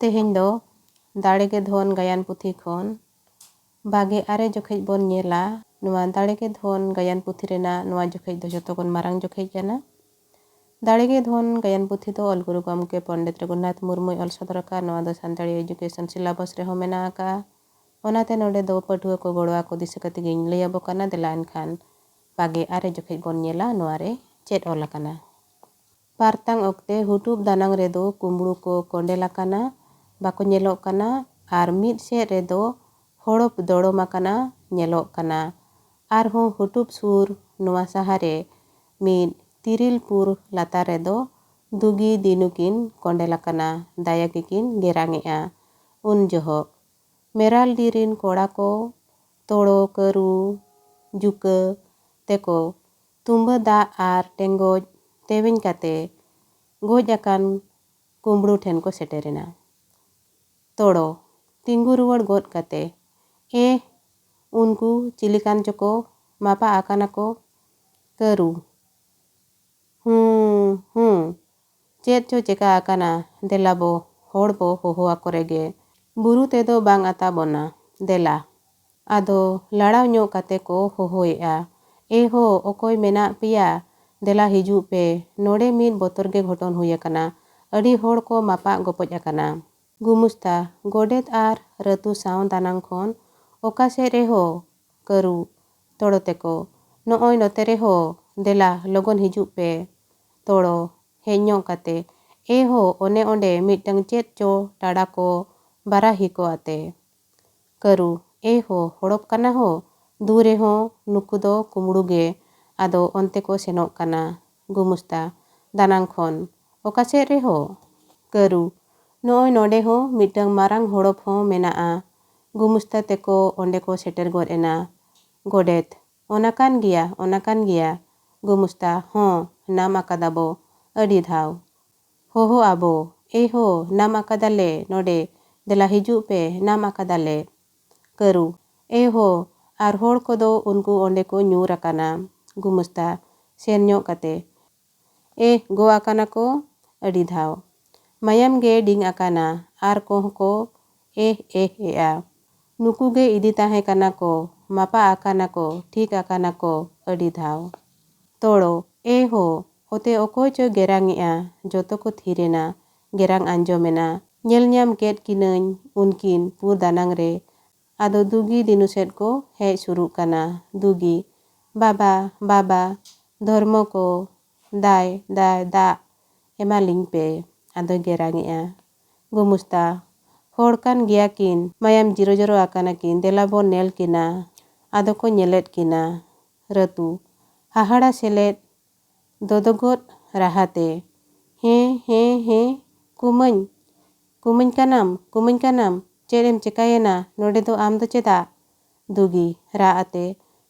तेहेñ दो दाड़ेगे धन गायान पुथी खन बागे आरे जोखेज बोन नेला नुआ दाड़ेगे धन गायान पुथी रेना नुआ जोखेज दो जतो खन मारांग जोखेज काना। दाड़ेगे धन गायान पुथी दो ऑलगुरु गमके पंडित रघुनाथ मुर्मू ऑल सदर आका नुआ दो सानताड़ी एजुकेशन सिलेबस रेहो मेना आका ओनाते नोडे दो पढ़ुआ को गड़वा को दिशा कते गिन लैयाबो काना देला एनखान बागे आरे जोखेज बोन नेला नुआ रे चेद ऑल आकाना। पारतांग ओक्ते हुटुब दानांग रेदो कुम्बड़ू को कोंडेला काना बाको नेलोग काना आर मिद सेद रेदो हड़प दड़ोम आकाना नेलोग काना। आरहों हुटुब सुर नुआ साहारे मिद तिरिलपुर लातार रेदो दुगी दिनुकिन कोंडेला काना दाया किकिन गेरांगेआ उन जोहक मेराल दिरिन कोड़ा को तोड़ो करू जुका तेको तुम्बा दा आर टेंगोज तेवेñ काते गोज आकान कुम्बड़ू ठेन को सेटेरेना। तोड़ो तिंगु रुवाड़ गोद काते उनकू चिलिकान चको मापा आकाना को करू चेद चो चेका आकाना देलाबो होड़बो होहो आकोरेगे बुरु तेदो बांग आता बोना देला आदो लड़ाव ᱧᱚᱜ काते को होहोएआ हो ओकोय मेना पिया देला हिजू पे नोड़े मिद बोतर गे घटन हुई आकाना अड़ी होड़ को मापा गोपज आकाना। गुमुस्ता गोडेत आर रतु साव दानांग खन ओका से रेहो करू तोड़ो तेको नोय नोते रेहो देला लगन हिजू पे तोड़ो हेज ᱧᱚᱜ काते हो ओने ओंडे मिदटांग चेद चो टाड़ा को बाराही को आते करू हो हड़प काना हो दूरे हो नुकु दो कुम्बड़ू गे आदो ओंते को सेनोग काना। गुमुस्ता दानांग खन ओका से रेहो करू नोय नोडे हो मिदटांग मारांग हड़प हो मेनाआ। गुमुस्ता तेको ओंडे को सेटर गोद एना। गोडेत ओनाकान गिया। गुमुस्ता हो नाम आकादाबो अड़ी धाव होहो आबो हो नाम आकादाले नोडे देला हिजू पे नाम आकादाले करू हो आर होड़ को दो उनको ओंडे को ᱧᱩᱨ आकाना। गुमुस्ता सेन ᱧᱚᱜ काते गो आकाना को अड़ी धाव मायाम गे डिंग आकाना आर कोह को एआ नुकु गे इदी ताहे काना को मापा आकाना को ठीक आकाना को अड़ी धाव। तोड़ो हो ओते ओकोय चो गेरांगेआ जोतो को थीरेना गेरांग आंजोमेना ñᱮᱞ ᱧᱟᱢ केद किनैñ उनकिन पुर दानांग रे आदो दुगी दिनु सेद को हेज सुरुग काना। दुगी बाबा धर्म को दाय दा एमालिंग पे आदो गेरांगेआ। गुमुस्ता होड़ कान गिया किन मायाम जिरो जरो आकाना किन देलाबो नेल किना आदो को ñेलेद किना। रतु हाहाड़ा सेलेद दोदोगोद राहाते हे कुमैñ कानाम चेद एम चेकायेना नोडे दो आम दो चेदा। दुगी रा आते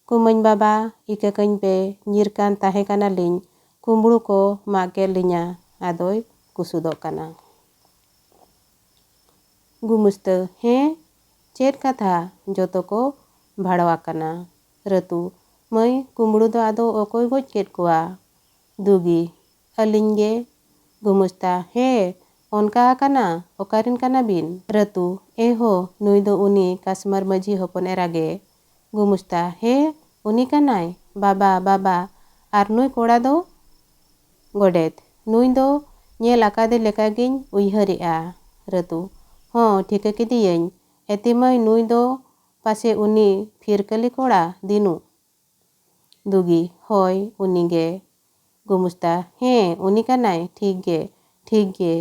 कुमैñ बाबा इकाकैñ पे ñिरकान ताहे काना लिंग कुम्बड़ू को माके लिंगा आदोय कुसुदोग काना। गुमुस्ता चेद कथा जोतो को भाड़वा काना। रतु मई कुम्बड़ू दो आदो ओकोय गोज केद कोआ। दुगी अलिंग गे। गुमुस्ता ओनका आकाना ओकारिन काना बिन। रतु हो नुई दो उनी कासमार मजी होपन एरागे। गुमुस्ता उनी कानाय बाबा आर नुई कोड़ा दो। गोडेत नुई दो ñेल आकादे लेकागिñ उइहरेआ। रतु ठिका किदियेñ एतिमय नुई दो पासे उनी फिरकली कोड़ा दिनु। दुगी होय उनी गे। गुमुस्ता उनी कानाय ठीक गे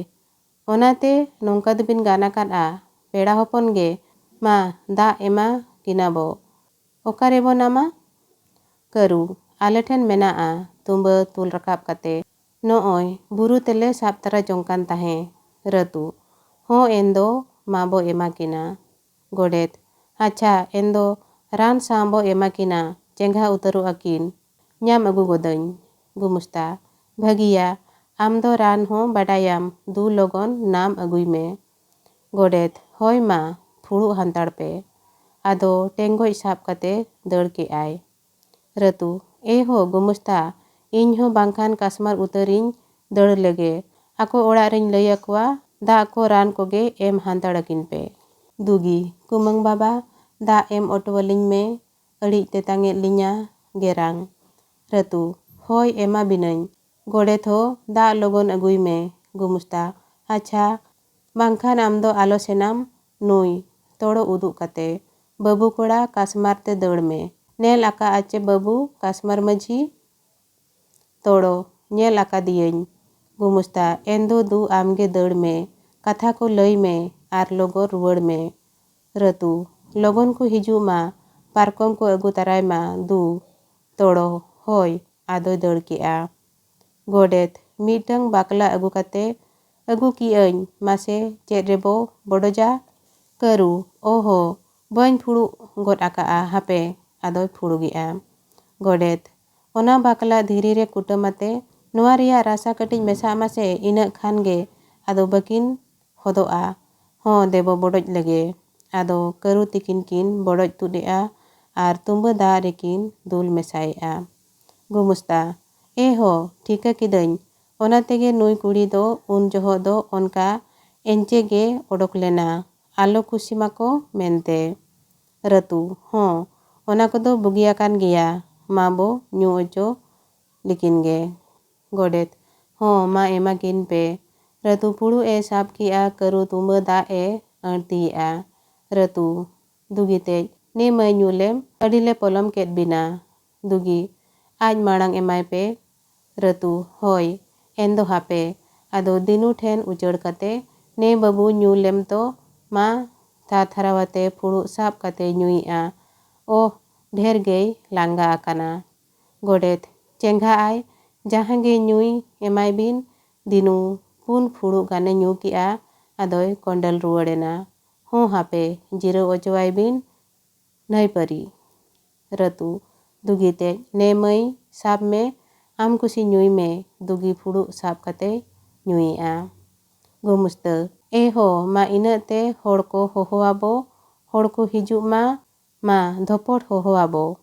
ओनाते नोंका दोबिन गाना कादआ पेड़ा होपन गे मा दा एमा किनाबो ओकारेबो नामा। करू आले ठेन मेनाआ तुम्बा तुल रकाब काते नोय बुरु तेले साब तरा जोंकान ताहे। रतु एंदो माबो एमा किना। गोडेत अच्छा एंदो रान सांबो एमा किना चेंघा उतरु आकिन ñam अगु गोदैñ। गुमुस्ता भगिया आम दो रान हो बाडायाम दू लोगन नाम अगुई में। गोडेत होय मा फुड़ू हांताड़ पे आदो टेंगोज साब काते दड़ के आय। रतु हो गुमुस्ता इन हो बांखान कासमार उतरिñ दड़ लेगे आको ओड़ा रिñ लई आकोआ दा ko ran koge em hantar akin pe. Dugi, kumang baba, da em otowaliny me, adik tetangit linya, gerang. Ratu, hoi ema binainy. Godet ho, da logon agui me, gumusta. Acha, bangkhan amdo alo senam, nui, toro uduk kate. Babu koda kasmar te daur me. Nel aka ache babu kasmar maji, toro, nyel aka diyany. Gumusta, endo du amge daur me. Katha ko lay me, ar logo ruwar me. Ratu, logon ko hijuk ma, parkom ko agu taray ma, du. Toro, hoi, adoy daur kea. Godet, mitang bakla agu kate, agu kiany, mase, chet rebo, bodoja, karu, oho, bany phuru got aka a hape, adoy phuru gea. Godet, ona bakla dhiri re kutamate, noa riya rasa katij mesa mase inak khan ge, ado bakin hodo a, ho debo bodoj lage. Ado karu tikin kin bodoj tudea, ar tumba da rekin dul mesai a. Gumusta, eho, tika kidany, ona tege nui kuri do un joho do onka enche ge odok lena, alo kusimako mente. Ratu, ho, ona kodo bugiakan gea, mabo nyu ojo likin ge. Godet, ho ma ema kin pe. Ratu puru e sap ki a karu tumba da e arti a. Ratu, dugi tej, ne may nyulem, adile polom ket bina. Dugi, aj marang emay pe. Ratu, hoi, endo hape, ado dinu ten ujar kate, ne babu nyulem to, ma ta tharawate puru sap kate nyui a. Oh, dher gey langa akana. Godet, cengha ay, jahange nyui emay bin, dinu pun puru gane nyu ki a, adoy kondal ruwarena. Ho hape, jiro ojoay bin, nai pari. Ratu, dugi tej, ne may sap me, am kusi nyui me, dugi puru sap kate nyui a. Gumusta, eho, ma ina te horko hoho abo, horko hijuk ma dhopot hoho abo.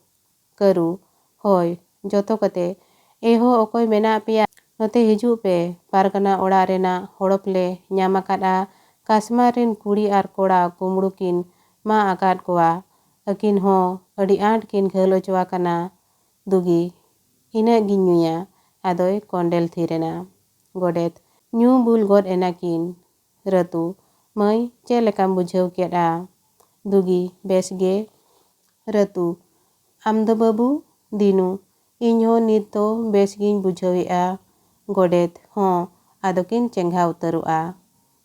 Karu, hoi, joto kate, eho okoy mena pia, note hijuk pe, pargana ora rena horop le nyamakat a, kasmarin kuri ar koda kumrukin ma akat koa, akin ho, adi ant kin ghalo choa kana. Dugi, ina ginyuya, adoy kondel thirena. Godet, nyu bul god enakin. Ratu, may, chelekam bujhaw ked a. Dugi, besge. Ratu, amdo babu, dinu, inho nito besgin bujhawi a. Godet, ho, ado kin cengha utaru a.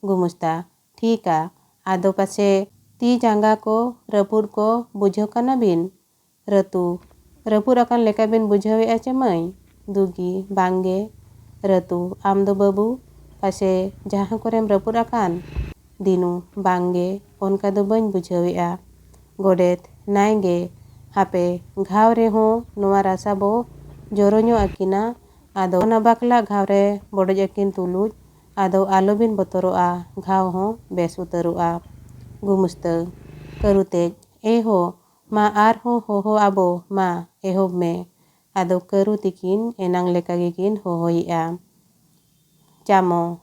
Gumusta, thika, ado pase, ti jangga ko, rapur ko, bujhaw kana bin. Ratu, rapur akan leka bin bujhawi a chamay. Dugi, bangge. Ratu, amdo babu, pase, jahan korem rapur akan. Dinu, bangge, onka do bany bujhawi a. Godet, nainge, hape, ghaw re ho, noa rasa bo, joronyo akina, ado ona bakla ghaw re bodoj akin tuluj, ado alo bin botoro a, ghaw ho bes utaru a. Gumusta, karu tej, eho, ma ar ho hoho abo, ma, ehob me. Ado karu tikin enang leka gikin hohoi a. Chamo,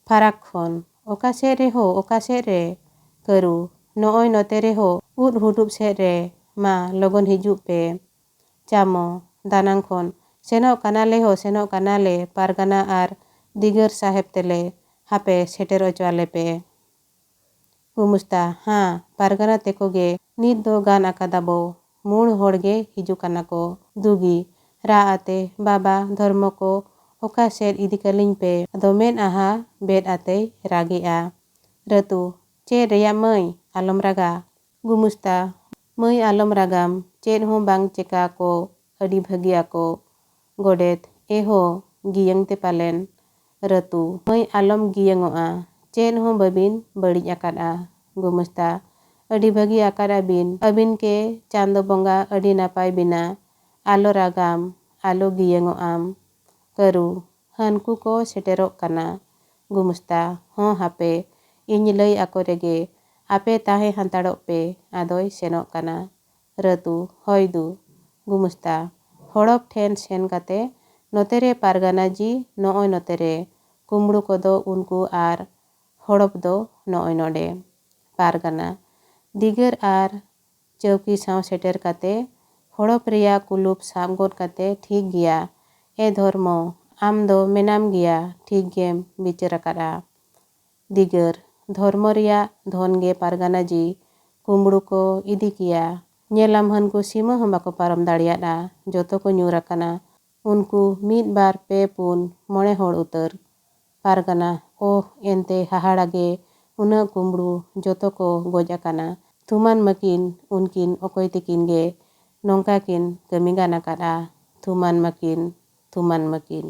farak khon, oka se re ho, oka se re. Karu, nooy note re ho, ud hudup se re, ma, logon hijuk pe. Chamo, danang khon, senok kanale ho, senok kanale, pargana ar, digar saheb tele, hape seter ochwale pe. Gumusta, ha, pargana teko ge, nit do gan akadabo, mur horge hijukan ako. Dugi, ra ate, baba, dharmo ko, oka set idikaling pe, ado men aha, bed ate, ragi a. Ratu, chet reya may, alom raga. Gumusta, may alom ragam, chet ho bang ceka ko, adi bhagi ako. Godet, eho, giyang te palen. Ratu, may alom giyango a, chet ho babin, badij akad a. Gumusta, adi bhagi akad abin, abin ke, chando bonga, adi napay bina, alo ragam, alo giyango am. Karu, hanku ko seterok kana. Gumusta, ho hape, iny lay ako rege, ape tahe hantarok pe, adoy senok kana. Ratu, hoi du. Gumusta, horop ten sen kate, notere pargana ji, nooy notere, kumru kodo unku ar ᱦᱚᱲᱚᱯ ᱫᱚ ᱱᱚᱜᱼᱚᱭ ᱱᱚᱰᱮ᱾ ᱯᱟᱨᱜᱟᱱᱟ ᱫᱤᱜᱟᱹᱨ ᱟᱨ ᱪᱟᱹᱣᱠᱤ ᱥᱟᱶ ᱥᱮᱴᱮᱨ ᱠᱟᱛᱮ ᱦᱚᱲᱚᱯ ᱨᱮᱭᱟᱜ ᱠᱩᱞᱩᱯ ᱥᱟᱵ ᱜᱚᱫ ᱠᱟᱛᱮ ᱴᱷᱤᱠ ᱜᱮᱭᱟ ᱮ ᱫᱷᱚᱨᱢᱚ ᱟᱢ ᱫᱚ ᱢᱮᱱᱟᱢ ᱜᱮᱭᱟ ᱴᱷᱤᱠ ᱜᱮᱢ ᱵᱤᱪᱟᱹᱨ ᱟᱠᱟᱫᱼᱟ᱾ ᱫᱤᱜᱟᱹᱨ ᱫᱷᱚᱨᱢᱚ ᱨᱮᱭᱟᱜ ᱫᱷᱚᱱ ᱜᱮ ᱯᱟᱨᱜᱟᱱᱟ ᱡᱤ ᱠᱩᱢᱵᱽᱲᱩ ko ᱤᱫᱤ ᱠᱮᱭᱟ᱾ ᱧᱮᱞᱟᱢ ᱦᱟᱹᱱᱠᱩ ᱥᱤᱢᱟᱹ ᱦᱚᱸ ᱵᱟᱠᱚ ᱯᱟᱨᱚᱢ ᱫᱟᱲᱮᱭᱟᱫᱼᱟ ᱡᱚᱛᱚ ᱠᱚ ᱧᱩᱨ ᱟᱠᱟᱱᱟ ᱩᱱᱠᱩ 1 2 3 4 5 ᱦᱚᱲ ᱩᱛᱟᱹᱨ᱾ ᱯᱟᱨᱜᱟᱱᱟ ᱳᱦ ᱮᱱᱛᱮ ᱦᱟᱦᱟᱲᱟᱜᱮ ᱩᱱᱟᱹᱜ ᱠᱩᱢᱵᱽᱲᱩ ᱡᱚᱛᱚ ᱠᱚ ᱜᱚᱡ ᱟᱠᱟᱱᱟ ᱛᱷᱩᱢᱟᱱ ᱢᱟᱹᱠᱤᱱ ᱩᱱᱠᱤᱱ ᱚᱠᱚᱭ ᱛᱤᱠᱤᱱ ᱜᱮ ᱱᱚᱝᱠᱟ ᱠᱤᱱ ᱠᱟᱹᱢᱤ ᱜᱟᱱ ᱟᱠᱟᱫᱼᱟ ᱛᱷᱩᱢᱟᱱ ᱢᱟᱹᱠᱤᱱ᱾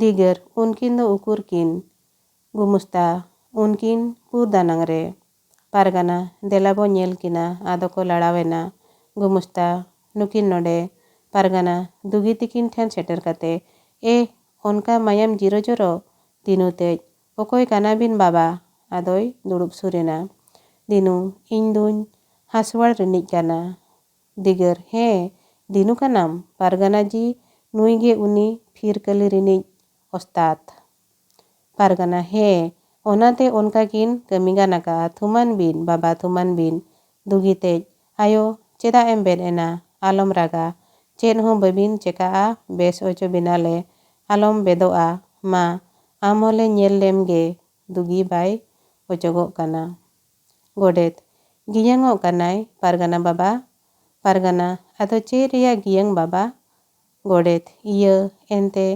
ᱫᱤᱜᱟᱹᱨ ᱩᱱᱠᱤᱱ ᱫᱚ ᱩᱠᱩᱨ ᱠᱤᱱ? ᱜᱩᱢᱩᱥᱛᱟ ᱩᱱᱠᱤᱱ ᱯᱩᱨ ᱫᱟᱱᱟᱝ ᱨᱮ᱾ ᱯᱟᱨᱜᱟᱱᱟ ᱫᱮᱞᱟᱵᱚ ᱧᱮᱞ ᱠᱤᱱᱟ ᱟᱫᱚ ᱠᱚ ᱞᱟᱲᱟᱣᱮᱱᱟ᱾ ᱜᱩᱢᱩᱥᱛᱟ ᱱᱩᱠᱤᱱ ᱱᱚᱰᱮ᱾ ᱯᱟᱨᱜᱟᱱᱟ ᱫᱩᱜᱤ ᱛᱤᱠᱤᱱ ᱴᱷᱮᱱ ᱥᱮᱴᱮᱨ ᱠᱟᱛᱮ ᱚᱱᱠᱟ ᱢᱟᱭᱟᱢ ᱡᱤᱨᱚ ᱡᱚᱨᱚ? ᱫᱤᱱᱩ ᱛᱮᱡ ᱚᱠᱚᱭ ᱠᱟᱱᱟᱵᱤᱱ ᱵᱟᱵᱟ? ᱟᱫᱚᱭ ᱫᱩᱲᱩᱵ ᱥᱩᱨᱮᱱᱟ᱾ ᱫᱤᱱᱩ ᱤᱧ ᱫᱩᱧ ᱦᱟᱸᱥᱣᱟᱲ ᱨᱤᱱᱤᱡ ᱠᱟᱱᱟ᱾ ᱫᱤᱜᱟᱹᱨ ᱦᱮᱸ ᱫᱤᱱᱩ ᱠᱟᱱᱟᱢ? ᱯᱟᱨᱜᱟᱱᱟ ᱡᱤ ᱱᱩᱭ ᱜᱮ ᱩᱱᱤ ᱯᱷᱤᱨᱠᱟᱹᱞᱤ ᱨᱤᱱᱤᱡ ᱚᱥᱛᱟᱛ᱾ ᱯᱟᱨᱜᱟᱱᱟ ᱦᱮᱸ ᱚᱱᱟᱛᱮ ᱚᱱᱠᱟ ᱠᱤᱱ ᱠᱟᱹᱢᱤ ᱜᱟᱱ ᱟᱠᱟᱜᱼᱟ ᱛᱷᱩᱢᱟᱱ ᱵᱤᱱ ᱵᱟᱵᱟ ᱛᱷᱩᱢᱟᱱ ᱵᱤᱱ᱾ ᱫᱩᱜᱤ ᱛᱮᱡ ᱟᱭᱳ ᱪᱮᱫᱟᱜ ᱮᱢ ᱵᱮᱫ ᱮᱱᱟ? ᱟᱞᱚᱢ ᱨᱟᱜᱟ ᱪᱮᱫ ᱦᱚᱸ ᱵᱟᱹᱵᱤᱱ ᱪᱮᱠᱟᱜᱼᱟ ᱵᱮᱥ ᱚᱪᱚ ᱵᱤᱱᱟᱞᱮ ᱟᱞᱚᱢ ᱵᱮᱫᱚᱜᱼᱟ ᱢᱟ ᱟᱢ ᱦᱚᱸᱞᱮ ᱧᱮᱞ ᱞᱮᱢ ᱜᱮ᱾ ᱫᱩᱜᱤ ᱵᱟᱭ ᱚᱪᱚᱜᱚᱜ ᱠᱟᱱᱟ᱾ ᱜᱚᱰᱮᱛ ᱜᱤᱭᱟᱹᱝᱚᱜ ᱠᱟᱱᱟᱭ ᱯᱟᱨᱜᱟᱱᱟ ᱵᱟᱵᱟ᱾ ᱯᱟᱨᱜᱟᱱᱟ ᱟᱫᱚ ᱪᱮᱫ ᱨᱮᱭᱟᱜ ᱜᱤᱭᱟᱹᱝ ᱵᱟᱵᱟ? ᱜᱚᱰᱮᱛ ᱮᱱᱛᱮ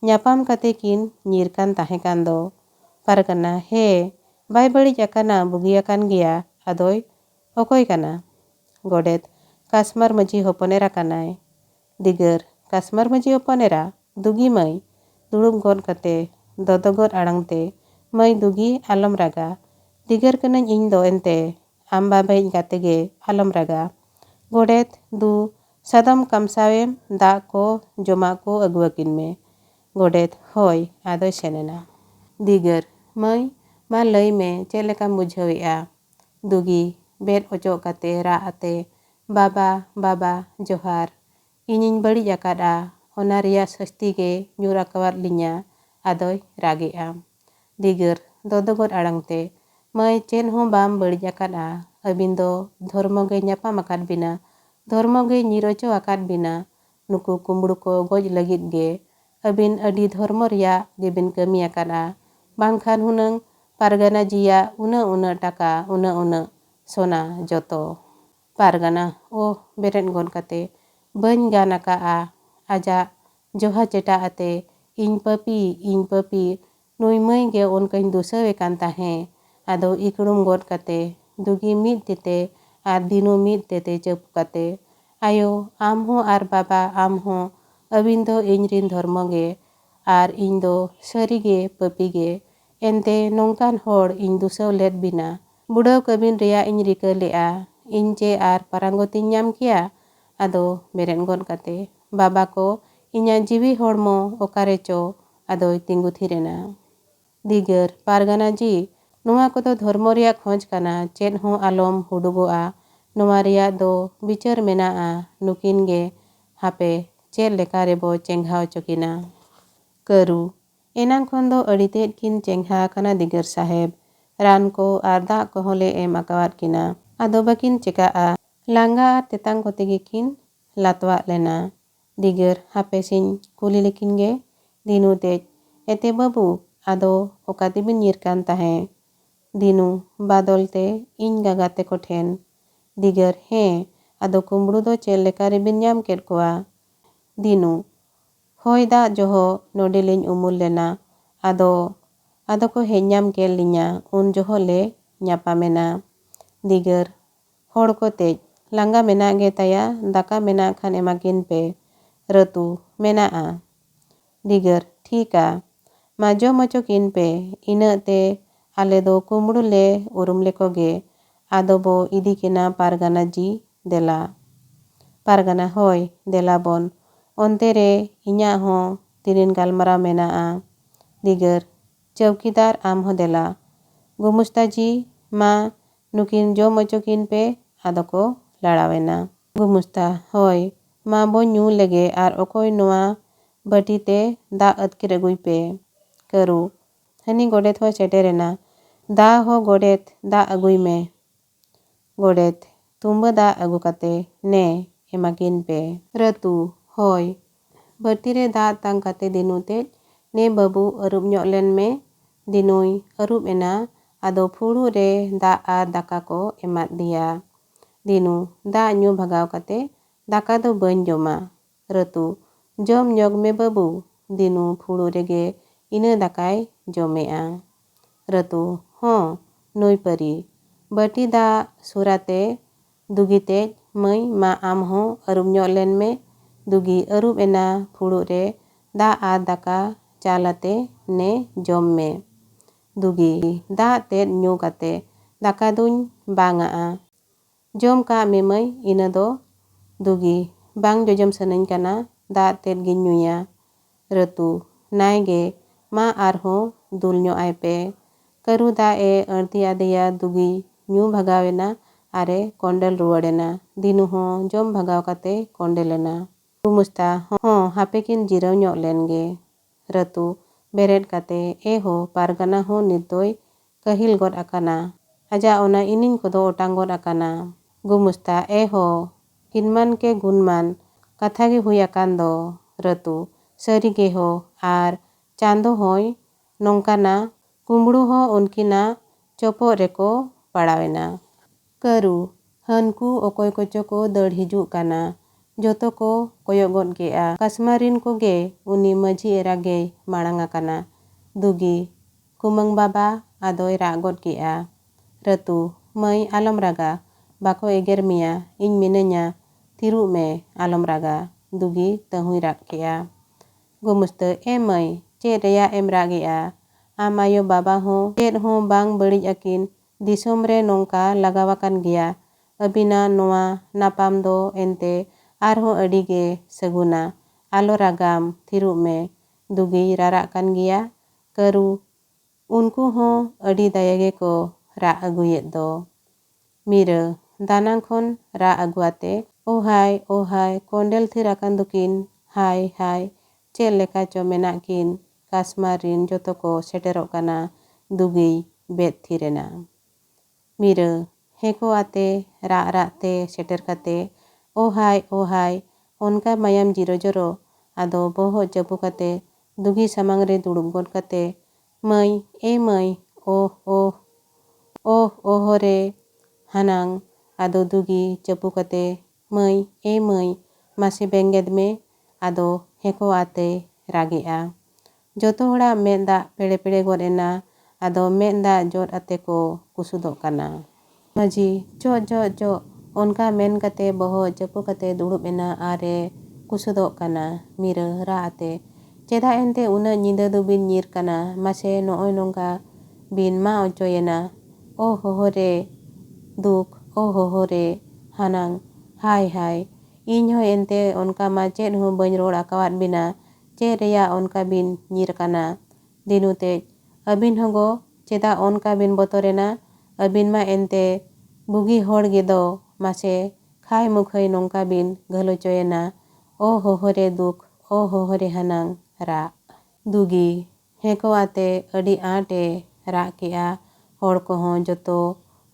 ᱧᱟᱯᱟᱢ ᱠᱟᱛᱮ ᱠᱤᱱ ᱧᱤᱨ ᱠᱟᱱ ᱛᱟᱦᱮᱸ ᱠᱟᱱ ᱫᱚ᱾ ᱯᱟᱨᱜᱟᱱᱟ ᱦᱮᱸ ᱵᱟᱭ ᱵᱟᱹᱲᱤᱡ ᱟᱠᱟᱱᱟ ᱵᱩᱜᱤᱭᱟᱠᱟᱱ ᱜᱮᱭᱟ ᱟᱫᱚᱭ ᱚᱠᱚᱭ ᱠᱟᱱᱟ? ᱜᱚᱰᱮᱛ ᱠᱟᱥᱢᱟᱨ ᱢᱟᱹᱡᱷᱤ ᱦᱚᱯᱚᱱ ᱮᱨᱟ ᱠᱟᱱᱟᱭ᱾ ᱫᱤᱜᱟᱹᱨ ᱠᱟᱥᱢᱟᱨ ᱢᱟᱹᱡᱷᱤ ᱦᱚᱯᱚᱱ ᱮᱨᱟ? ᱫᱩᱜᱤ ᱢᱟᱹᱭ ᱫᱩᱲᱩᱵ ᱜᱚᱫ ᱠᱟᱛᱮ ᱫᱚᱫᱚᱜᱚᱫ ᱟᱲᱟᱝ ᱛᱮ ᱢᱟᱹᱭ ᱫᱩᱜᱤ ᱟᱞᱚᱢ ᱨᱟᱜᱟ ᱫᱤᱜᱟᱹᱨ ᱠᱟᱹᱱᱟᱹᱧ ᱤᱧ ᱫᱚ ᱮᱱᱛᱮ ᱟᱢ ᱵᱟᱵᱟᱭᱤᱡ ᱜᱟᱛᱮ ᱜᱮ ᱟᱞᱚᱢ ᱨᱟᱜᱟ᱾ ᱜᱚᱰᱮᱛ ᱫᱩ ᱥᱟᱫᱚᱢ ᱠᱟᱢᱥᱟᱣᱮᱢ ᱫᱟᱜ ko ᱡᱚᱢᱟᱜ ko ᱟᱹᱜᱩᱣᱟᱠᱤᱱ ᱢᱮ᱾ ᱜᱚᱰᱮᱛ ᱦᱳᱭ ᱟᱫᱚᱭ ᱥᱮᱱ ᱮᱱᱟ᱾ ᱫᱤᱜᱟᱹᱨ ᱢᱟᱹᱭ ᱢᱟ ᱞᱟᱹᱭ ᱢᱮ ᱪᱮᱫ ᱞᱮᱠᱟᱢ ᱵᱩᱡᱷᱟᱹᱣᱮᱜᱼᱟ? ᱫᱩᱜᱤ ᱵᱮᱫ ᱚᱪᱚᱜ ᱠᱟᱛᱮ ᱨᱟᱜ ᱟᱛᱮ ᱵᱟᱵᱟ ᱡᱚᱦᱟᱨ ᱤᱧᱤᱧ ᱵᱟᱹᱲᱤᱡ ᱟᱠᱟᱫᱼᱟ ᱚᱱᱟ ᱨᱮᱭᱟᱜ ᱥᱟᱹᱥᱛᱤ ᱜᱮ ᱧᱩᱨ ᱟᱠᱟᱣᱟᱫ ᱞᱤᱧᱟ ᱟᱫᱚᱭ ᱨᱟᱜᱮᱜᱼᱟ᱾ ᱫᱤᱜᱟᱹᱨ ᱫᱚᱫᱚᱜᱚᱫ ᱟᱲᱟᱝ ᱛᱮ ᱢᱟᱹᱭ ᱪᱮᱫ ᱦᱚᱸ ᱵᱟᱢ ᱵᱟᱹᱲᱤᱡ ᱟᱠᱟᱫᱼᱟ ᱟᱹᱵᱤᱱ ᱫᱚ ᱫᱷᱚᱨᱢᱚ ᱜᱮ ᱧᱟᱯᱟᱢ ᱟᱠᱟᱫ ᱵᱤᱱᱟ ᱫᱷᱚᱨᱢᱚ ᱜᱮ ᱧᱤᱨ ᱚᱪᱚ 아kat ᱵᱤᱱᱟ ᱱᱩᱠᱩ ᱠᱩᱢᱵᱽᱲᱩ ko ᱜᱚᱡ ᱞᱟᱹᱜᱤᱫ ᱜᱮ ᱟᱹᱵᱤᱱ ᱟᱹᱰᱤ ᱫᱷᱚᱨᱢᱚ ᱨᱮᱭᱟᱜ ᱜᱮᱵᱤᱱ ᱠᱟᱹᱢᱤ ᱟᱠᱟᱫᱼᱟ ᱵᱟᱝᱠᱷᱟᱱ ᱦᱩᱱᱟᱹᱝ ᱯᱟᱨᱜᱟᱱᱟ ᱡᱤᱭᱟᱜ ᱩᱱᱟᱹᱜ ᱴᱟᱠᱟ ᱩᱱᱟᱹᱜ ᱥᱚᱱᱟ ᱡᱚᱛᱚ᱾ ᱯᱟᱨᱜᱟᱱᱟ ᱵᱮᱨᱮᱫ ᱜᱚᱫ ᱠᱟᱛᱮ ᱵᱟᱹᱧ ᱜᱟᱱ ᱟᱠᱟᱜᱼᱟ ᱟᱡᱟᱜ ᱡᱚᱦᱟ ᱪᱮᱴᱟᱜ ᱟᱛᱮ ᱤᱧ ᱯᱟᱯᱤ ᱱᱩᱭ ᱢᱟᱹᱭ ᱜᱮ ᱚᱱᱠᱟᱧ ᱫᱩᱥᱟᱹᱣᱮ ᱠᱟᱱ ᱛᱟᱦᱮᱸ᱾ ᱟᱫᱚ ᱤᱠᱲᱩᱢ ᱜᱚᱫ ᱠᱟᱛᱮ ᱫᱩᱜᱤ ᱢᱤᱫ ᱛᱤᱛᱮ ᱟᱨ ᱫᱤᱱᱩ ᱢᱤᱫ ᱛᱤᱛᱮ ᱪᱟᱯᱚ ᱠᱟᱛᱮ 아요 ᱟᱢ ᱦᱚᱸ ᱟᱨ ᱵᱟᱵᱟ ᱟᱢ ᱦᱚᱸ ᱟᱹᱵᱤᱱ ᱫᱚ ᱤᱧᱨᱤᱱ ᱫᱷᱚᱨᱢᱚ ᱜᱮ ᱟᱨ ᱤᱧ ᱫᱚ ᱥᱟᱹᱨᱤᱜᱮ ᱯᱟᱯᱤ ᱜᱮ ᱮᱱᱛᱮ ᱱᱚᱝᱠᱟᱱ ᱦᱚᱲ ᱤᱧ ᱫᱩᱥᱟᱹᱣ ᱞᱮᱫ ᱵᱤᱱᱟ ᱵᱩᱰᱟᱹᱣ ᱠᱟᱹᱵᱤᱱ ᱨᱮᱭᱟᱜ ᱤᱧ ᱨᱤᱠᱟᱹ ᱞᱮᱜᱼᱟ ᱤᱧ ᱪᱮ ᱟᱨ ᱯᱟᱨᱟᱝᱜᱚᱛᱤᱧ ᱧᱟᱢ ᱠᱮᱭᱟ? ᱟᱫᱚ ᱵᱮᱨᱮᱫ ᱜᱚᱫ ᱠᱟᱛᱮ ᱵᱟᱵᱟ ko ᱤᱧᱟᱹᱜ ᱡᱤᱣᱤ ᱦᱚᱲᱢᱚ ᱚᱠᱟᱨᱮ ᱪᱚ ᱟᱫᱚᱭ ᱛᱤᱸᱜᱩ ᱛᱷᱤᱨ ᱮᱱᱟ᱾ ᱫᱤᱜᱟᱹᱨ ᱯᱟᱨᱜᱟᱱᱟ ᱡᱤ ᱱᱚᱣᱟ ᱠᱚᱫᱚ ᱫᱷᱚᱨᱢᱚ ᱨᱮᱭᱟᱜ ᱠᱷᱚᱡ ᱠᱟᱱᱟ ᱪᱮᱫ ᱦᱚᱸ ᱟᱞᱚᱢ ᱦᱩᱰᱩᱜᱚᱜᱼᱟ ᱱᱚᱣᱟ ᱨᱮᱭᱟᱜ ᱫᱚ ᱵᱤᱪᱟᱹᱨ ᱢᱮᱱᱟᱜᱼᱟ ᱱᱩᱠᱤᱱ ᱜᱮ ᱦᱟᱯᱮ ᱪᱮᱫ ᱞᱮᱠᱟ ᱨᱮᱵᱚ ᱪᱮᱸᱜᱷᱟᱣ ᱚᱪᱚ ᱠᱤᱱᱟ᱾ ᱠᱟᱹᱨᱩ ᱮᱱᱟᱝ ᱠᱷᱚᱱ ᱫᱚ ᱟᱹᱰᱤ ᱛᱮᱫ ᱠᱤᱱ ᱪᱮᱸᱜᱷᱟ ᱟᱠᱟᱱᱟ ᱫᱤᱜᱟᱹᱨ ᱥᱟᱦᱮᱵ ᱨᱟᱱ ko ᱟᱨ ᱫᱟᱜ ᱠᱚᱦᱚᱸ ᱞᱮ ᱮᱢ ᱟᱠᱟᱣᱟᱫ ᱠᱤᱱᱟ ᱟᱫᱚ ᱵᱟᱹᱠᱤᱱ ᱪᱮᱠᱟᱜᱼᱟ ᱞᱟᱸᱜᱟ ᱟᱨ ᱛᱮᱛᱟᱝ ᱠᱚᱛᱮ ᱜᱮᱠᱤᱱ ᱞᱟᱛᱣᱟᱜ ᱞᱮᱱᱟ᱾ ᱫᱤᱜᱟᱹᱨ ᱦᱟᱯᱮ ᱥᱮᱧ ᱠᱩᱞᱤ ᱞᱮᱠᱤᱱ ᱜᱮ᱾ ᱫᱤᱱᱩ ᱛᱮᱡ ᱮᱛᱮ ᱵᱟᱹᱵᱩ ᱟᱫᱚ ᱚᱠᱟ ᱛᱮᱵᱤᱱ ᱧᱤᱨ ᱠᱟᱱ ᱛᱟᱦᱮᱸ? ᱫᱤᱱᱩ ᱵᱟᱫᱚᱞ ᱛᱮ ᱤᱧ ᱜᱟᱜᱟᱛᱮ ᱠᱚ ᱴᱷᱮᱱ᱾ ᱫᱤᱜᱟᱹᱨ ᱦᱮᱸ ᱟᱫᱚ ᱠᱩᱢᱵᱽᱲᱩ ᱫᱚ ᱪᱮᱫ ᱞᱮᱠᱟ ᱨᱮᱵᱤᱱ ᱧᱟᱢ ᱠᱮᱫ ᱠᱚᱣᱟ? ᱫᱤᱱᱩ ᱦᱚᱭ ᱫᱟᱜ ᱡᱚᱦᱚᱜ ᱱᱚᱰᱮᱞᱤᱧ ᱩᱢᱩᱞ ᱞᱮᱱᱟ ᱟᱫᱚ ᱠᱚ ᱦᱮᱡ ᱧᱟᱢ ᱠᱮᱫ ᱞᱤᱧᱟ ᱩᱱ ᱡᱚᱦᱚᱜ ᱞᱮ ᱧᱟᱯᱟᱢᱮᱱᱟ᱾ ᱫᱤᱜᱟᱹᱨ ᱦᱚᱲ ko ᱛᱮᱡ ᱞᱟᱸᱜᱟ ᱢᱮᱱᱟᱜ ᱜᱮ ᱛᱟᱭᱟ ᱫᱟᱠᱟ ᱢᱮᱱᱟᱜ ᱠᱷᱟᱱ ᱮᱢᱟᱠᱤᱱ ᱯᱮ᱾ ᱨᱟᱹᱛᱩ ᱢᱮᱱᱟᱜᱼᱟ᱾ ᱫᱤᱜᱟᱹᱨ ᱴᱷᱤᱠᱟ ᱢᱟ ᱡᱚᱢ ᱚᱪᱚ ᱠᱤᱱ ᱯᱮ ᱤᱱᱟᱹᱜ te ᱟᱞᱮ ᱫᱚ ᱠᱩᱢᱵᱽᱲᱩ ᱞᱮ ᱩᱨᱩᱢ ᱞᱮᱠᱚ ᱜᱮ ᱟᱫᱚ ᱵᱚ ᱤᱫᱤ ᱠᱤᱱᱟ ᱯᱟᱨᱜᱟᱱᱟ ᱡᱤ ᱫᱮᱞᱟ᱾ ᱯᱟᱨᱜᱟᱱᱟ ᱦᱳᱭ ᱫᱮᱞᱟᱵᱚᱱ ᱚᱱᱛᱮ ᱨᱮ ᱤᱧᱟᱹᱜ ᱦᱚᱸ ᱛᱤᱱᱤᱱ ᱜᱟᱞᱢᱟᱨᱟᱣ ᱢᱮᱱᱟᱜᱼᱟ᱾ ᱫᱤᱜᱟᱹᱨ ᱪᱟᱹᱣᱠᱤᱫᱟᱨ ᱟᱢ ᱦᱚᱸ ᱫᱮᱞᱟ᱾ ᱜᱩᱢᱩᱥᱛᱟ ᱡᱤ ᱢᱟ ᱱᱩᱠᱤᱱ ᱡᱚᱢ ᱚᱪᱚ ᱠᱤᱱ ᱯᱮ ᱟᱫᱚ ko ᱞᱟᱲᱟᱣᱮᱱᱟ᱾ ᱜᱩᱢᱩᱥᱛᱟ ᱦᱳᱭ ᱢᱟ ᱵᱚ ᱧᱩ ᱞᱮᱜᱮ ᱟᱨ ᱚᱠᱚᱭ ᱱᱚᱣᱟ ᱵᱟᱹᱴᱤ ᱛᱮ ᱫᱟᱜ ᱟᱹᱛᱠᱤᱨ ᱟᱹᱜᱩᱭ ᱯᱮ᱾ ᱠᱟᱹᱨᱩ ᱦᱟᱹᱱᱤ ᱜᱚᱰᱮᱛ ᱦᱚᱸ ᱥᱮᱴᱮᱨᱮᱱᱟ᱾ दा ho godet दा agui me. Godet tumba दा agu kate ne emakin pe. Ratu hoi. Berti re दा tang kate dinu te ne babu arup nyok len me. Dinui arup ena ado phuru re दा ar daka ko emat dia. Dinu दा nyu bhagaw kate daka do bañ joma. Ratu jom nyok me babu. Dinu phuru rege ina dakai jomea. Ratu hon nui pari. Berti दा surate dugi te mai ma am ho arup nyok len me. Dugi arup ena phuru re दा ar daka chalate ne jom me. Dugi दा ted nyu kate daka duñ banga a. Jom ka me mai ina do dugi bang jojom sanany kana दा ted gi nyuya. Ratu nai ge ma arho dul nyo ay pe. Karu दा e arti adeya dugi nyu bhagawena are kondel ruwadena. Dinu ho jom bhagaw kate kondelena. Gumusta hon hapekin jiraw nyok len ge. Ratu beret kate ho pargana ho nitdoy kahil god akana. Aja ona iniñ kodo otang god akana. Gumusta ho kinman ke gunman katha ge hui akan do. Ratu sari ge ho ar chando hoy nongkana kumburu ho unkina chopo reko parawena. Karu hanku okoy kocho ko dar hijuk kana. Joto ko koyok god gea. Kasmarin ko ge uni maji era ge marang akana. Dugi kumang baba adoy ra god gea. Ratu mai alom raga bako eger mia iñ minanya tiru me alom raga. Dugi tahui rak gea. Gumusta mai chet reya em ra gea. Am ayo baba ho chet ho bang barij akin disom re nongka lagawakan gea. Abina noa napam do ente arho adi ge saguna. Alo ragam tiru me. Dugi rarak kan gea. Karu unku ho adi dayage ko ra aguyet do. Mira danang khon ra aguate ohai kondel thir akan dukin hai chet leka cho menak kin kasmarin joto ko seterok kana. Dugi bet thirena. Mira heko ate ra te seter kate ohai onka mayam jiro joro ado boho japu kate dugi samang re durub god kate mai ohore hanang ado dugi japu kate mai mase bengged me ado heko ate ragea. Joto hora med da pere god ena ado med da jot ate ko kusudok kana. Maji jo onka men kate boho japu kate durub ena are kusudok kana. Mira ra ate cheda ente una nyida do bin nyir kana mase nooy nongka bin ma ocoyena. Hohore duk hohore hanang hai iñ ho ente onka ma chet ho bañ rol akawat bina chet reya onka bin nyir kana. Dinu te abin hogo cheda onka bin botorena. Abin ma ente bugi hor gedo mase khai mukhai nongka bin galocoyena. Hohore duk hohore hanang ra. Dugi heko ate adi ate ra kea. Hor kohon joto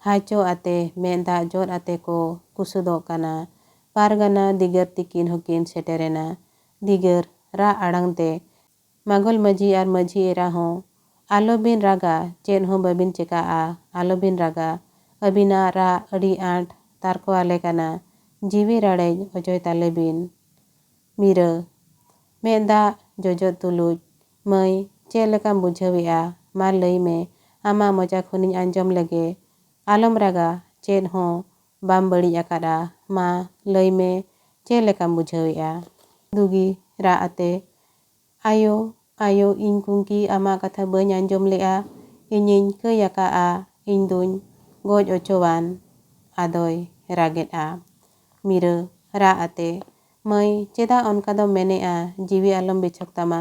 hacho ate med da jot ate ko kusudok kana. Pargana digar tikin hokin seterena. Digar ra arang te magol maji ar maji era ho alo bin raga chet ho babin cheka a alo bin raga. Abina ra adi ant tarko ale kana. Jiwi rarej ojoy tale bin. Mira med da jojot tuluj mai chet lekam bujhawea ma lay me ama moja khoniñ anjom lege. Alom raga chet ho bam barij akada ma lay me chet lekam bujhawea. Dugi ra ate ayo iñ kungki ama katha bañ anjom lea. Iñiñ kay aka a iñ duñ goj ocowan adoy raget a. Mira ra ate mai cheda onka do menea jiwi alom bichok tama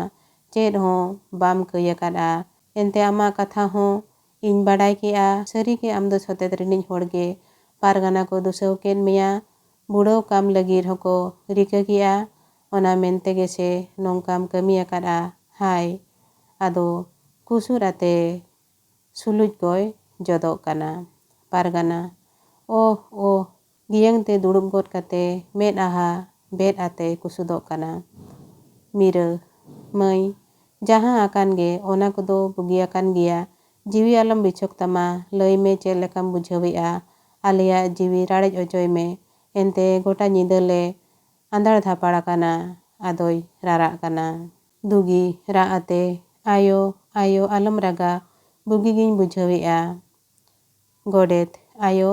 chet ho bam kay akad a. Ente ama katha ho iñ baday kea sari ke amdo sotet riniñ horge pargana ko dusaw ken meya budaw kam lagir hoko rika kea. Ona mente gese nongkam kami akad a hai ado kusur ate suluj goy ᱡᱚᱫᱚᱜ ᱠᱟᱱᱟ᱾ ᱯᱟᱨᱜᱟᱱᱟ ᱳᱦ ᱜᱤᱭᱟᱹᱝ ᱛᱮ ᱫᱩᱲᱩᱵ ᱜᱚᱫ ᱠᱟᱛᱮ ᱢᱮᱫ ᱟᱦᱟ ᱵᱮᱫ ᱟᱛᱮ ᱠᱩᱥᱩᱫᱚᱜ ᱠᱟᱱᱟ᱾ ᱢᱤᱨᱟᱹ ᱢᱟᱹᱭ ᱡᱟᱦᱟᱸ ᱟᱠᱟᱱ ᱜᱮ ᱚᱱᱟ ᱠᱚᱫᱚ ᱵᱩᱜᱤᱭᱟᱠᱟᱱ ᱜᱮᱭᱟ, ᱡᱤᱣᱤ ᱟᱞᱚᱢ ᱵᱤᱪᱷᱚᱠ ᱛᱟᱢᱟ, ᱞᱟᱹᱭ ᱢᱮ ᱪᱮᱫ ᱞᱮᱠᱟᱢ ᱵᱩᱡᱷᱟᱹᱣᱮᱜᱼᱟ, ᱟᱞᱮᱭᱟᱜ ᱡᱤᱣᱤ ᱨᱟᱲᱮᱡ ᱚᱪᱚᱭ ᱢᱮ᱾ ᱮᱱᱛᱮ ᱜᱚᱴᱟ ᱧᱤᱫᱟᱹ ᱞᱮ ᱟᱸᱫᱟᱲ ᱫᱷᱟᱯᱟᱲ ᱟᱠᱟᱱᱟ᱾ ᱟᱫᱚᱭ ᱨᱟᱨᱟᱜ ᱠᱟᱱᱟ᱾ ᱫᱩᱜᱤ ᱨᱟᱜ ᱟᱛᱮ ᱟᱭᱳ ᱟᱞᱚᱢ ᱨᱟᱜᱟ, ᱵᱩᱜᱤ ᱜᱤᱧ ᱵᱩᱡᱷᱟᱹᱣᱮᱜᱼᱟ᱾ ᱜᱚᱰᱮᱛ ᱟᱭᱳ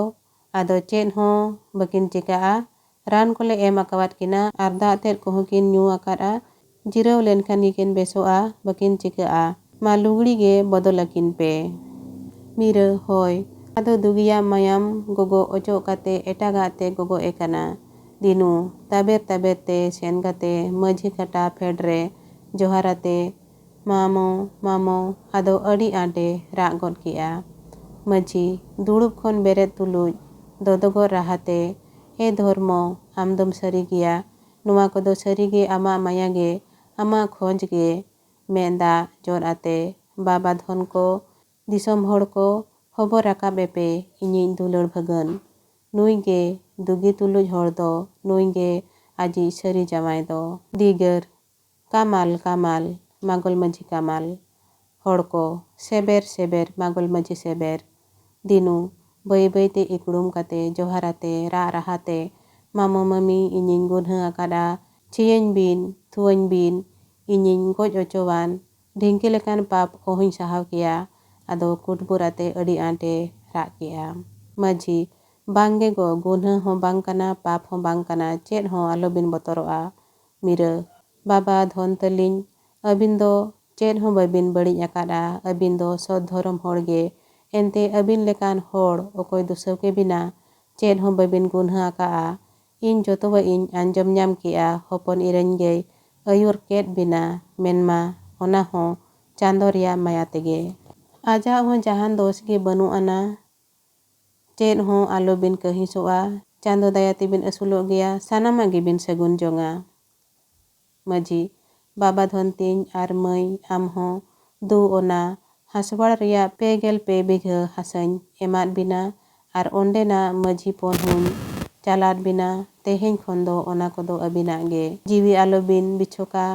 ᱟᱫᱚ ᱪᱮᱫ ᱦᱚᱸ ᱵᱟᱹᱠᱤᱱ ᱪᱤᱠᱟᱹᱜᱼᱟ, ᱨᱟᱱ ᱠᱚᱞᱮ ᱮᱢ ᱟᱠᱟᱣᱟᱫ ᱠᱤᱱᱟ ᱟᱨ ᱫᱟᱜ ᱛᱮᱫ ᱠᱚᱦᱚᱸ ᱠᱤᱱ ᱧᱩ ᱟᱠᱟᱫᱼᱟ, ᱡᱤᱨᱟᱹᱣ ᱞᱮᱱᱠᱷᱟᱱ ᱜᱮᱠᱤᱱ ᱵᱮᱥᱚᱜᱼᱟ, ᱵᱟᱹᱠᱤᱱ ᱪᱤᱠᱟᱹᱜᱼᱟ, ᱢᱟ ᱞᱩᱜᱽᱲᱤ ᱜᱮ ᱵᱚᱫᱚᱞ ᱟᱹᱠᱤᱱ ᱯᱮ᱾ ᱢᱤᱨᱟᱹ ᱦᱳᱭ᱾ ᱟᱫᱚ ᱫᱩᱜᱤᱭᱟᱜ ᱢᱟᱭᱟᱢ ᱜᱚᱜᱚ ᱚᱪᱚᱜ ᱠᱟᱛᱮ ᱮᱴᱟᱜᱟᱜ ᱛᱮ ᱜᱚᱜᱚ ᱮ ᱠᱟᱱᱟ᱾ ᱫᱤᱱᱩ ᱛᱟᱵᱮᱨ ᱛᱮ ᱥᱮᱱ ᱠᱟᱛᱮ ᱢᱟᱹᱡᱷᱤ ᱠᱟᱴᱟ ᱯᱷᱮᱰ ᱨᱮ ᱡᱚᱦᱟᱨ ᱟᱛᱮ ᱢᱟᱢᱚ ᱟᱫᱚ ᱟᱹᱰᱤ ᱟᱸᱴᱮ ᱨᱟᱜ ᱜᱚᱫ ᱠᱮᱜᱼᱟ᱾ ᱢᱟᱹᱡᱷᱤ ᱫᱩᱲᱩᱵ ᱠᱷᱚᱱ ᱵᱮᱨᱮᱫ ᱛᱩᱞᱩᱡ ᱫᱚᱫᱚᱜᱚᱨ ᱨᱟᱦᱟᱛᱮ ᱮ ᱫᱷᱚᱨᱢᱚ ᱟᱢᱫᱚᱢ ᱥᱟᱹᱨᱤ ᱜᱮᱭᱟ, ᱱᱚᱣᱟ ᱠᱚᱫᱚ ᱥᱟᱹᱨᱤᱜᱮ ᱟᱢᱟᱜ ᱢᱟᱭᱟ ᱜᱮ, ᱟᱢᱟᱜ ᱠᱷᱚᱡᱽ ᱜᱮ᱾ ᱢᱮᱫ ᱫᱟᱜ ᱡᱚᱨ ᱟᱛᱮ ᱵᱟᱵᱟ ᱫᱷᱚᱱ ko ᱫᱤᱥᱚᱢ ᱦᱚᱲ ko ᱦᱚᱵᱚᱨ ᱨᱟᱠᱟᱵ ᱮᱯᱮ ᱤᱧᱤᱡ ᱫᱩᱞᱟᱹᱲ ᱵᱷᱟᱹᱜᱟᱹᱱ, ᱱᱩᱭ ᱜᱮ ᱫᱩᱜᱤ ᱛᱩᱞᱩᱡ ᱦᱚᱲ ᱫᱚ, ᱱᱩᱭ ᱜᱮ ᱟᱡᱤᱡ ᱥᱟᱹᱨᱤ ᱡᱟᱶᱟᱭ ᱫᱚ᱾ ᱫᱤᱜᱟᱹᱨ ᱠᱟᱢᱟᱞ ᱢᱟᱜᱚᱞ ᱢᱟᱹᱡᱷᱤ ᱠᱟᱢᱟᱞ᱾ ᱦᱚᱲ ko ᱥᱮᱵᱮᱨ ᱢᱟᱜᱚᱞ ᱢᱟᱹᱡᱷᱤ ᱥᱮᱵᱮᱨ᱾ ᱫᱤᱱᱩ ᱵᱟᱹᱭᱛᱮ ᱤᱠᱲᱩᱢ ᱠᱟᱛᱮ ᱡᱚᱦᱟᱨ ᱟᱛᱮ ᱨᱟᱜ ᱨᱟᱦᱟᱛᱮ ᱢᱟᱢᱚ ᱢᱟᱹᱢᱤ ᱤᱧᱤᱧ ᱜᱩᱱᱦᱟᱹ ᱟᱠᱟᱫᱼᱟ, ᱪᱷᱤᱭᱟᱹᱧ ᱵᱤᱱ ᱛᱷᱩᱣᱟᱹᱧ ᱵᱤᱱ, ᱤᱧᱤᱧ ᱜᱚᱡ ᱚᱪᱚᱣᱟᱱ, ᱰᱷᱤᱝᱠᱤ ᱞᱮᱠᱟᱱ ᱯᱟᱯ ᱚᱦᱚᱧ ᱥᱟᱦᱟᱣ ᱠᱮᱭᱟ᱾ ᱟᱫᱚ ᱠᱩᱴᱵᱩᱨ ᱟᱛᱮ ᱟᱹᱰᱤ ᱟᱸᱴᱮ ᱨᱟᱜ ᱠᱮᱜᱼᱟ᱾ ᱢᱟᱹᱡᱷᱤ ᱵᱟᱝᱜᱮ ᱜᱚ, ᱜᱩᱱᱦᱟᱹ ᱦᱚᱸ ᱵᱟᱝ ᱠᱟᱱᱟ, ᱯᱟᱯ ᱦᱚᱸ ᱵᱟᱝ ᱠᱟᱱᱟ, ᱪᱮᱫ ᱦᱚᱸ ᱟᱞᱚᱵᱤᱱ ᱵᱚᱛᱚᱨᱚᱜᱼᱟ᱾ ᱢᱤᱨᱟᱹ ᱵᱟᱵᱟ ᱫᱷᱚᱱ ᱛᱟᱹᱞᱤᱧ, ᱟᱹᱵᱤᱱ ᱫᱚ ᱪᱮᱫ ᱦᱚᱸ ᱵᱟᱹᱵᱤᱱ ᱵᱟᱹᱲᱤᱡ ᱟᱠᱟᱫᱼᱟ, ᱟᱹᱵᱤᱱ ᱫᱚ ᱥᱚᱛ ᱫᱷᱚᱨᱚᱢ ᱦᱚᱲ ᱜᱮ, ᱮᱱᱛᱮ ᱟᱹᱵᱤᱱ ᱞᱮᱠᱟᱱ ᱦᱚᱲ ᱚᱠᱚᱭ ᱫᱩᱥᱟᱹᱣ ᱠᱮᱵᱤᱱᱟ, ᱪᱮᱫ ᱦᱚᱸ ᱵᱟᱹᱵᱤᱱ ᱜᱩᱱᱦᱟᱹ ᱟᱠᱟᱜᱼᱟ᱾ ᱤᱧ ᱡᱚᱛᱚᱣᱟᱜ ᱤᱧ ᱟᱸᱡᱚᱢ ᱧᱟᱢ ᱠᱮᱜᱼᱟ, ᱦᱚᱯᱚᱱ ᱤᱨᱟᱹᱧ ᱜᱮᱭ ᱟᱹᱭᱩᱨ ᱠᱮᱫ ᱵᱤᱱᱟ, ᱢᱮᱱᱢᱟ ᱚᱱᱟ ᱦᱚᱸ ᱪᱟᱸᱫᱳ ᱨᱮᱭᱟᱜ ᱢᱟᱭᱟ ᱛᱮᱜᱮ᱾ ᱟᱡᱟᱜ ᱦᱚᱸ ᱡᱟᱦᱟᱱ ᱫᱳᱥ ᱜᱮ ᱵᱟᱹᱱᱩᱜ ᱟᱱᱟ, ᱪᱮᱫ ᱦᱚᱸ ᱟᱞᱚᱵᱤᱱ ᱠᱟᱹᱦᱤᱥᱚᱜᱼᱟ, ᱪᱟᱸᱫᱳ ᱫᱟᱭᱟ ᱛᱮᱵᱤᱱ ᱟᱹᱥᱩᱞᱚᱜ ᱜᱮᱭᱟ, ᱥᱟᱱᱟᱢᱟᱜ ᱜᱮᱵᱤᱱ ᱥᱟᱹᱜᱩᱱ ᱡᱚᱝᱟ᱾ ᱢᱟᱹᱡᱷᱤ ᱵᱟᱵᱟ ᱫᱷᱚᱱ ᱛᱤᱧ ᱟᱨ ᱢᱟᱹᱭ ᱟᱢᱦᱚᱸ ᱚᱱᱟ ᱦᱟᱸᱥᱵᱟᱲ ᱨᱮᱭᱟᱜ 52 ᱵᱤᱜᱷᱟᱹ ᱦᱟᱥᱟᱧ ᱮᱢᱟᱫ ᱵᱤᱱᱟ ᱟᱨ ᱚᱸᱰᱮᱱᱟᱜ ᱢᱟᱹᱡᱷᱤ ᱯᱚᱫ ᱦᱚᱸᱧ ᱪᱟᱞᱟᱫ ᱵᱤᱱᱟ, ᱛᱮᱦᱮᱧ ᱠᱷᱚᱱ ᱫᱚ ᱚᱱᱟ ᱠᱚᱫᱚ ᱟᱹᱵᱤᱱᱟᱜ ᱜᱮ᱾ ᱡᱤᱣᱤ ᱟᱞᱚᱵᱤᱱ ᱵᱤᱪᱷᱚᱠᱟ,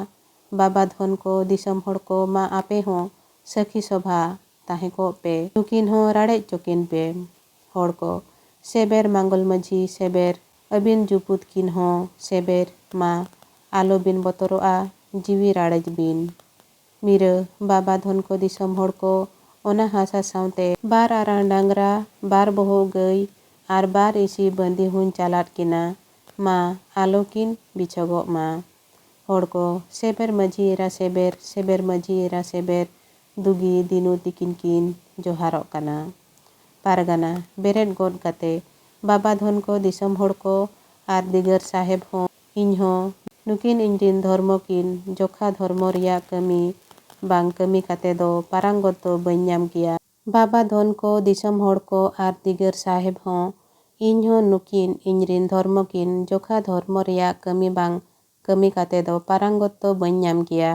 ᱵᱟᱵᱟ ᱫᱷᱚᱱ ko ᱫᱤᱥᱚᱢ ᱦᱚᱲ ko ᱢᱟ ᱟᱯᱮ ᱦᱚᱸ ᱥᱟᱹᱠᱷᱤ ᱥᱚᱵᱷᱟ ᱛᱟᱦᱮᱸ ᱠᱚᱜ ᱯᱮ, ᱱᱩᱠᱤᱱ ᱦᱚᱸ ᱨᱟᱲᱮᱡ ᱪᱚᱠᱤᱱ ᱯᱮ᱾ ᱦᱚᱲ ko ᱥᱮᱵᱮᱨ ᱢᱟᱜᱚᱞ ᱢᱟᱹᱡᱷᱤ ᱥᱮᱵᱮᱨ, ᱟᱹᱵᱤᱱ ᱡᱩᱯᱩᱫ ᱠᱤᱱ ᱦᱚᱸ ᱥᱮᱵᱮᱨ, ᱢᱟ ᱟᱞᱚᱵᱤᱱ ᱵᱚᱛᱚᱨᱚᱜᱼᱟ, ᱡᱤᱣᱤ ᱨᱟᱲᱮᱡ ᱵᱤᱱ᱾ ᱢᱤᱨᱟᱹ ᱵᱟᱵᱟ ᱫᱷᱚᱱ ko ᱫᱤᱥᱚᱢ ᱦᱚᱲ ko ᱚᱱᱟ ᱦᱟᱥᱟ ᱥᱟᱶᱛᱮ 2 ᱟᱨᱟᱬ ᱰᱟᱝᱨᱟ, 2 ᱵᱚᱦᱚᱜ ᱜᱟᱹᱭ ᱟᱨ 2 ᱤᱥᱤ ᱵᱟᱸᱫᱤ ᱦᱚᱸᱧ ᱪᱟᱞᱟᱫ ᱠᱤᱱᱟ, ᱢᱟ ᱟᱞᱚᱠᱤᱱ ᱵᱤᱪᱷᱚᱜᱚᱜ ᱢᱟ᱾ ᱦᱚᱲ ko ᱥᱮᱵᱮᱨ ᱢᱟᱹᱡᱷᱤ ᱮᱨᱟ ᱥᱮᱵᱮᱨ ᱢᱟᱹᱡᱷᱤ ᱮᱨᱟ ᱥᱮᱵᱮᱨ, ᱫᱩᱜᱤ ᱫᱤᱱᱩ ᱛᱤᱠᱤᱱ ᱠᱤᱱ ᱡᱚᱦᱟᱨᱚᱜ ᱠᱟᱱᱟ᱾ ᱯᱟᱨᱜᱟᱱᱟ ᱵᱮᱨᱮᱫ ᱜᱚᱫ ᱠᱟᱛᱮ ᱵᱟᱵᱟ ᱫᱷᱚᱱ ko ᱫᱤᱥᱚᱢ ᱦᱚᱲ ko ᱟᱨ ᱫᱤᱜᱟᱹᱨ ᱥᱟᱦᱮᱵ ᱦᱚᱸ, ᱤᱧᱦᱚᱸ ᱱᱩᱠᱤᱱ ᱤᱧᱨᱤᱱ ᱫᱷᱚᱨᱢᱚ ᱠᱤᱱ ᱡᱚᱠᱷᱟ ᱫᱷᱚᱨᱢᱚ ᱨᱮᱭᱟᱜ ᱠᱟᱹᱢᱤ ᱵᱟᱝ ᱠᱟᱹᱢᱤ ᱠᱟᱛᱮ ᱫᱚ ᱯᱟᱨᱟᱝᱜᱚᱛ ᱫᱚ ᱵᱟᱹᱧ ᱧᱟᱢ ᱠᱮᱭᱟ᱾ ᱵᱟᱵᱟ ᱫᱷᱚᱱ ko ᱫᱤᱥᱚᱢ ᱦᱚᱲ ko ᱟᱨ ᱫᱤᱜᱟᱹᱨ ᱥᱟᱦᱮᱵ ᱦᱚᱸ, ᱤᱧᱦᱚᱸ ᱱᱩᱠᱤᱱ ᱤᱧᱨᱤᱱ ᱫᱷᱚᱨᱢᱚ ᱠᱤᱱ ᱡᱚᱠᱷᱟ ᱫᱷᱚᱨᱢᱚ ᱨᱮᱭᱟᱜ ᱠᱟᱹᱢᱤ ᱵᱟᱝ ᱠᱟᱹᱢᱤ ᱠᱟᱛᱮ ᱫᱚ ᱯᱟᱨᱟᱝᱜᱚᱛ ᱫᱚ ᱵᱟᱹᱧ ᱧᱟᱢ ᱠᱮᱭᱟ᱾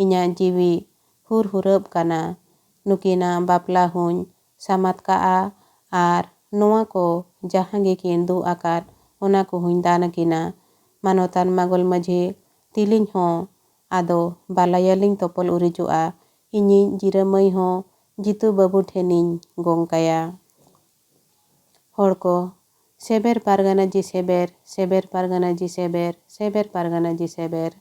ᱤᱧᱟᱹᱜ ᱡᱤᱣᱤ ᱦᱩᱨᱦᱩᱨᱟᱹᱵ ᱠᱟᱱᱟ, ᱱᱩᱠᱤᱱᱟᱜ ᱵᱟᱯᱞᱟ ᱦᱚᱸᱧ ᱥᱟᱢᱟᱫ ᱠᱟᱜᱼᱟ ᱟᱨ ᱱᱚᱣᱟ ko ᱡᱟᱦᱟᱸ ᱜᱮᱠᱤᱱ ᱫᱩᱜ ᱟᱠᱟᱫ ᱚᱱᱟ ᱠᱚᱦᱚᱸᱧ ᱫᱟᱱ ᱟᱹᱠᱤᱱᱟ᱾ ᱢᱟᱱᱚᱛᱟᱱ ᱢᱟᱜᱚᱞ ᱢᱟᱹᱡᱷᱤ ᱛᱤᱞᱤᱧ ᱦᱚᱸ ᱟᱫᱚ ᱵᱟᱞᱟᱭᱟᱞᱤᱧ ᱛᱚᱯᱚᱞ ᱩᱨᱤᱡᱚᱜᱼᱟ, ᱤᱧᱤᱡ ᱡᱤᱨᱟᱹ ᱢᱟᱹᱭ ᱦᱚᱸ ᱡᱤᱛᱩ ᱵᱟᱹᱵᱩ ᱴᱷᱮᱱᱤᱧ ᱜᱚᱝ ᱠᱟᱭᱟ᱾ ᱦᱚᱲ ko ᱥᱮᱵᱮᱨ ᱯᱟᱨᱜᱟᱱᱟ ᱡᱤ ᱥᱮᱵᱮᱨ ᱯᱟᱨᱜᱟᱱᱟ ᱡᱤ ᱥᱮᱵᱮᱨ ᱯᱟᱨᱜᱟᱱᱟ ᱡᱤ ᱥᱮᱵᱮᱨ᱾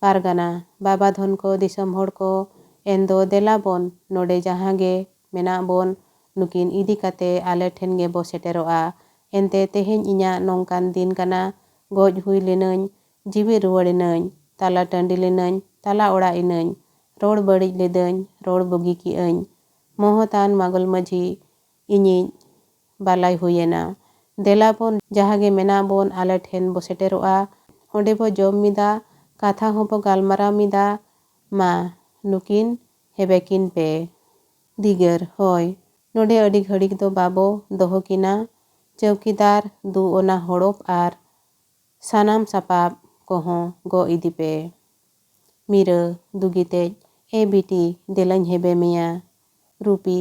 ᱯᱟᱨᱜᱟᱱᱟ ᱵᱟᱵᱟ ᱫᱷᱚᱱ ko ᱫᱤᱥᱚᱢ ᱦᱚᱲ ko ᱮᱱᱫᱚ ᱫᱮᱞᱟ ᱵᱚᱱ ᱱᱚᱰᱮ ᱡᱟᱦᱟᱸ ᱜᱮ ᱢᱮᱱᱟᱜ ᱵᱚᱱ, ᱱᱩᱠᱤᱱ ᱤᱫᱤ ᱠᱟᱛᱮ ᱟᱞᱮ ᱴᱷᱮᱱ ᱜᱮᱵᱚ ᱥᱮᱴᱮᱨᱚᱜᱼᱟ᱾ ᱮᱱᱛᱮ ᱛᱮᱦᱮᱧ ᱤᱧᱟᱹᱜ ᱱᱚᱝᱠᱟᱱ ᱫᱤᱱ ᱠᱟᱱᱟ, ᱜᱚᱡ ᱦᱩᱭ ᱞᱤᱱᱟᱹᱧ, ᱡᱤᱣᱤ ᱨᱩᱣᱟᱹᱲ ᱤᱱᱟᱹᱧ, ᱛᱟᱞᱟ ᱴᱟᱺᱰᱤ ᱞᱤᱱᱟᱹᱧ, ᱛᱟᱞᱟ ᱚᱲᱟᱜ ᱤᱱᱟᱹᱧ, ᱨᱚᱲ ᱵᱟᱹᱲᱤᱡ ᱞᱤᱫᱟᱹᱧ, ᱨᱚᱲ ᱵᱩᱜᱤ ᱠᱮᱜᱼᱟᱹᱧ, ᱢᱚᱦᱚᱛᱟᱱ ᱢᱟᱜᱚᱞ ᱢᱟᱹᱡᱷᱤ ᱤᱧᱤᱡ ᱵᱟᱞᱟᱭ ᱦᱩᱭᱮᱱᱟ, ᱫᱮᱞᱟᱵᱚᱱ ᱡᱟᱦᱟᱸ ᱜᱮ ᱢᱮᱱᱟᱜ ᱵᱚᱱ ᱟᱞᱮ ᱴᱷᱮᱱ ᱵᱚ ᱥᱮᱴᱮᱨᱚᱜᱼᱟ, ᱚᱸᱰᱮ ᱵᱚ ᱡᱚᱢ ᱢᱤᱫᱟ, ᱠᱟᱛᱷᱟ ᱦᱚᱸᱵᱚ ᱜᱟᱞᱢᱟᱨᱟᱣ ᱢᱤᱫᱟ, ᱢᱟ ᱱᱩᱠᱤᱱ ᱦᱮᱵᱮᱠᱤᱱ ᱯᱮ᱾ ᱫᱤᱜᱟᱹᱨ ᱦᱳᱭ, ᱱᱚᱰᱮ ᱟᱹᱰᱤ ᱜᱷᱟᱹᱲᱤᱠ ᱫᱚ ᱵᱟᱵᱚ ᱫᱚᱦᱚ ᱠᱤᱱᱟ, ᱪᱟᱹᱣᱠᱤᱫᱟᱨ ᱚᱱᱟ ᱦᱚᱲᱚᱯ ᱟᱨ ᱥᱟᱱᱟᱢ ᱥᱟᱯᱟᱵ ᱠᱚᱦᱚᱸ ᱜᱚᱜ ᱤᱫᱤ ᱯᱮ᱾ ᱢᱤᱨᱟᱹ ᱫᱩᱜᱤ ᱛᱮᱡ ᱮ ᱵᱤᱴᱤ ᱫᱮᱞᱟᱧ ᱦᱮᱵᱮ ᱢᱮᱭᱟ᱾ ᱨᱩᱯᱤ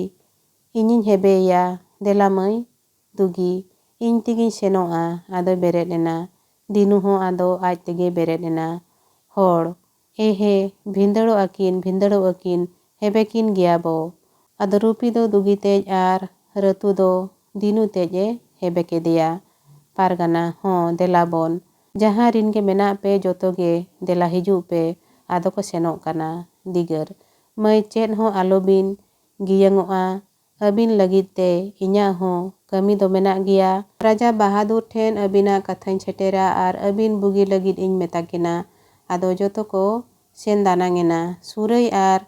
ᱤᱧᱤᱧ ᱦᱮᱵᱮᱭᱟ, ᱫᱮᱞᱟ ᱢᱟᱹᱭ, ᱫᱩᱜᱤ, ᱤᱧ ᱛᱮᱜᱤᱧ ᱥᱮᱱᱚᱜᱼᱟ᱾ ᱟᱫᱚᱭ ᱵᱮᱨᱮᱫ ᱮᱱᱟ᱾ ᱫᱤᱱᱩ ᱦᱚᱸ ᱟᱫᱚ ᱟᱡ ᱛᱮᱜᱮ ᱵᱮᱨᱮᱫ ᱮᱱᱟ᱾ ᱦᱚᱲ, ᱦᱮ, ᱵᱷᱤᱸᱫᱟᱹᱲᱚᱜ ᱟᱹᱠᱤᱱ, ᱦᱮᱵᱮᱠᱤᱱ ᱜᱮᱭᱟ ᱵᱚ᱾ ᱟᱫᱚ ᱨᱩᱯᱤ ᱫᱚ ᱫᱩᱜᱤ ᱛᱮᱡ ᱟᱨ ᱨᱟᱹᱛᱩ ᱫᱚ ᱫᱤᱱᱩ ᱛᱮᱡ ᱮ ᱦᱮᱵᱮ ᱠᱮᱫᱮᱭᱟ᱾ ᱯᱟᱨᱜᱟᱱᱟ, ᱦᱚᱸ ᱫᱮᱞᱟ ᱵᱚᱱ, ᱡᱟᱦᱟᱸ ᱨᱤᱱ ᱜᱮ ᱢᱮᱱᱟᱜ ᱯᱮ ᱡᱚᱛᱚ ᱜᱮ ᱫᱮᱞᱟ ᱦᱤᱡᱩᱜ ᱯᱮ᱾ ᱟᱫᱚ ᱠᱚ ᱥᱮᱱᱚᱜ ᱠᱟᱱᱟ᱾ ᱫᱤᱜᱟᱹᱨ, ᱢᱟᱹᱭ ᱪᱮᱫ ᱦᱚᱸ ᱟᱞᱚᱵᱤᱱ ᱜᱤᱭᱟᱹᱝᱚᱜᱼᱟ᱾ ᱟᱹᱵᱤᱱ ᱞᱟᱹᱜᱤᱫ ᱛᱮ ᱤᱧᱟᱹᱜ ᱦᱚᱸ ᱠᱟᱹᱢᱤ ᱫᱚ ᱢᱮᱱᱟᱜ ᱜᱮᱭᱟ᱾ ᱨᱟᱡᱟ ᱵᱟᱦᱟᱫᱩᱨ ᱴᱷᱮᱱ ᱟᱹᱵᱤᱱᱟᱜ ᱠᱟᱛᱷᱟᱧ ᱥᱮᱴᱮᱨᱟ ᱟᱨ ᱟᱹᱵᱤᱱ ᱵᱩᱜᱤ ᱞᱟᱹᱜᱤᱫ ᱤᱧ ᱢᱮᱛᱟ ᱠᱤᱱᱟ᱾ ᱟᱫᱚ ᱡᱚᱛᱚ ᱠᱚ ᱥᱮᱱ ᱫᱟᱱᱟᱝ ᱮᱱᱟ᱾ ᱥᱩᱨᱟᱹᱭ ᱟᱨ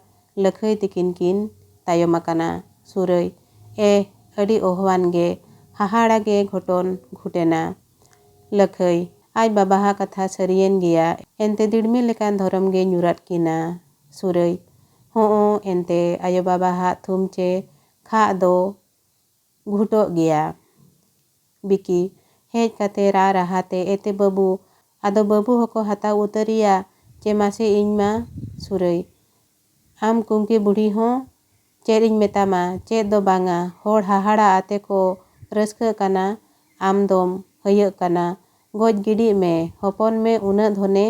ᱞᱟᱹᱠᱷᱟᱹᱭ ᱛᱤᱠᱤᱱ ᱠᱤᱱ ᱛᱟᱭᱚᱢ ᱟᱠᱟᱱᱟ᱾ ᱥᱩᱨᱟᱹᱭ, ᱟᱹᱰᱤ ᱚᱦᱚᱣᱟᱱ ᱜᱮ, ᱦᱟᱦᱟᱲᱟ ᱜᱮ ᱜᱷᱚᱴᱚᱱ ᱜᱷᱚᱴᱮᱱᱟ᱾ ᱞᱟᱹᱠᱷᱟᱹᱭ, ᱟᱡ ᱵᱟᱵᱟᱦᱟᱜ ᱠᱟᱛᱷᱟ ᱥᱟᱹᱨᱤᱭᱮᱱ ᱜᱮᱭᱟ᱾ ᱮᱱᱛᱮ ᱫᱤᱲᱢᱤ ᱞᱮᱠᱟᱱ ᱫᱷᱚᱨᱚᱢ ᱜᱮ ᱧᱩᱨᱟᱫ ᱠᱤᱱᱟ᱾ ᱥᱩᱨᱟᱹᱭ, ᱦᱚᱸ ᱮᱱᱛᱮ ᱟᱭᱳ ᱵᱟᱵᱟᱦᱟᱜ ᱛᱷᱩᱢ ᱪᱮ ᱠᱷᱟᱜ ᱫᱚ ᱜᱷᱩᱴᱚᱜ ᱜᱮᱭᱟ᱾ ᱵᱤᱠᱤ ᱦᱮᱡ ᱠᱟᱛᱮ ᱨᱟᱦᱟᱛᱮ, ᱮᱛᱮ ᱵᱟᱹᱵᱩ, ᱟᱫᱚ ᱵᱟᱹᱵᱩ ᱦᱚᱸᱠᱚ ᱦᱟᱛᱟᱣ ᱩᱛᱟᱹᱨᱤᱭᱟ ᱪᱮ ᱢᱟᱥᱮ ᱤᱧ ᱢᱟ? ᱥᱩᱨᱟᱹᱭ, ᱟᱢ ᱠᱩᱝᱠᱤ ᱵᱩᱲᱦᱤ ᱦᱚᱸ ᱪᱮᱫ ᱤᱧ ᱢᱮᱛᱟᱢᱟ? ᱪᱮᱫ ᱫᱚ ᱵᱟᱝᱟ, ᱦᱚᱲ ᱦᱟᱦᱟᱲᱟ ᱟᱛᱮ ᱠᱚ ᱨᱟᱹᱥᱠᱟᱹᱜ ᱠᱟᱱᱟ, ᱟᱢ ᱫᱚᱢ ᱦᱟᱹᱭᱟᱹᱜ ᱠᱟᱱᱟ᱾ ᱜᱚᱡ ᱜᱤᱰᱤᱜ ᱢᱮ ᱦᱚᱯᱚᱱ ᱢᱮ, ᱩᱱᱟᱹᱜ ᱫᱷᱚᱱᱮ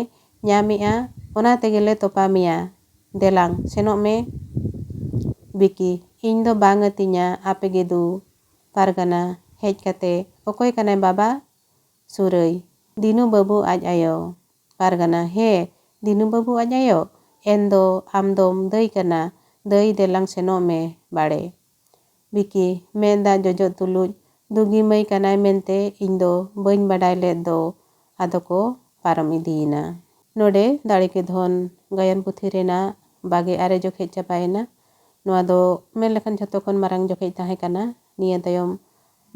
ᱧᱟᱢᱮᱜᱼᱟ, ᱚᱱᱟ ᱛᱮᱜᱮᱞᱮ ᱛᱚᱯᱟ ᱢᱮᱭᱟ᱾ ᱫᱮᱞᱟᱝ ᱥᱮᱱᱚᱜ ᱢᱮ᱾ ᱵᱤᱠᱤ, ᱤᱧ ᱫᱚ ᱵᱟᱝ ᱟᱹᱛᱤᱧᱟ, ᱟᱯᱮ ᱜᱮ ᱫᱩ᱾ ᱯᱟᱨᱜᱟᱱᱟ ᱦᱮᱡ ᱠᱟᱛᱮ, ᱚᱠᱚᱭ ᱠᱟᱱᱟᱭ ᱵᱟᱵᱟ? ᱥᱩᱨᱟᱹᱭ, ᱫᱤᱱᱩ ᱵᱟᱹᱵᱩ ᱟᱡ ᱟᱭᱳ᱾ ᱯᱟᱨᱜᱟᱱᱟ, ᱫᱤᱱᱩ ᱵᱟᱹᱵᱩ ᱟᱡ ᱟᱭᱳ, ᱮᱱᱫᱚ ᱟᱢᱫᱚᱢ ᱫᱟᱹᱭ ᱠᱟᱱᱟ᱾ ᱫᱟᱹᱭ ᱫᱮᱞᱟᱝ ᱥᱮᱱᱚᱜ ᱢᱮ ᱵᱟᱲᱮ᱾ ᱵᱤᱠᱤ ᱢᱮᱫ ᱫᱟᱜ ᱡᱚᱡᱚᱜ ᱛᱩᱞᱩᱡ, ᱫᱩᱜᱤ ᱢᱟᱹᱭ ᱠᱟᱱᱟᱭ ᱢᱮᱱᱛᱮ ᱤᱧ ᱫᱚ ᱵᱟᱹᱧ ᱵᱟᱰᱟᱭ ᱞᱮᱫ ᱫᱚ᱾ ᱟᱫᱚ ᱠᱚ ᱯᱟᱨᱚᱢ ᱤᱫᱤᱭᱮᱱᱟ᱾ ᱱᱚᱰᱮ ᱫᱟᱲᱮ ᱠᱮ ᱫᱷᱚᱱ ᱜᱟᱭᱟᱱ ᱯᱩᱛᱷᱤ ᱨᱮᱱᱟᱜ 22 ᱡᱚᱠᱷᱮᱡ ᱪᱟᱵᱟᱭᱮᱱᱟ᱾ ᱱᱚᱣᱟ ᱫᱚ ᱢᱮᱱ ᱞᱮᱠᱷᱟᱱ ᱡᱷᱚᱛᱚ ᱠᱷᱚᱱ ᱢᱟᱨᱟᱝ ᱡᱚᱠᱷᱮᱡ ᱛᱟᱦᱮᱸ ᱠᱟᱱᱟ᱾ ᱱᱤᱭᱟᱹ ᱛᱟᱭᱚᱢ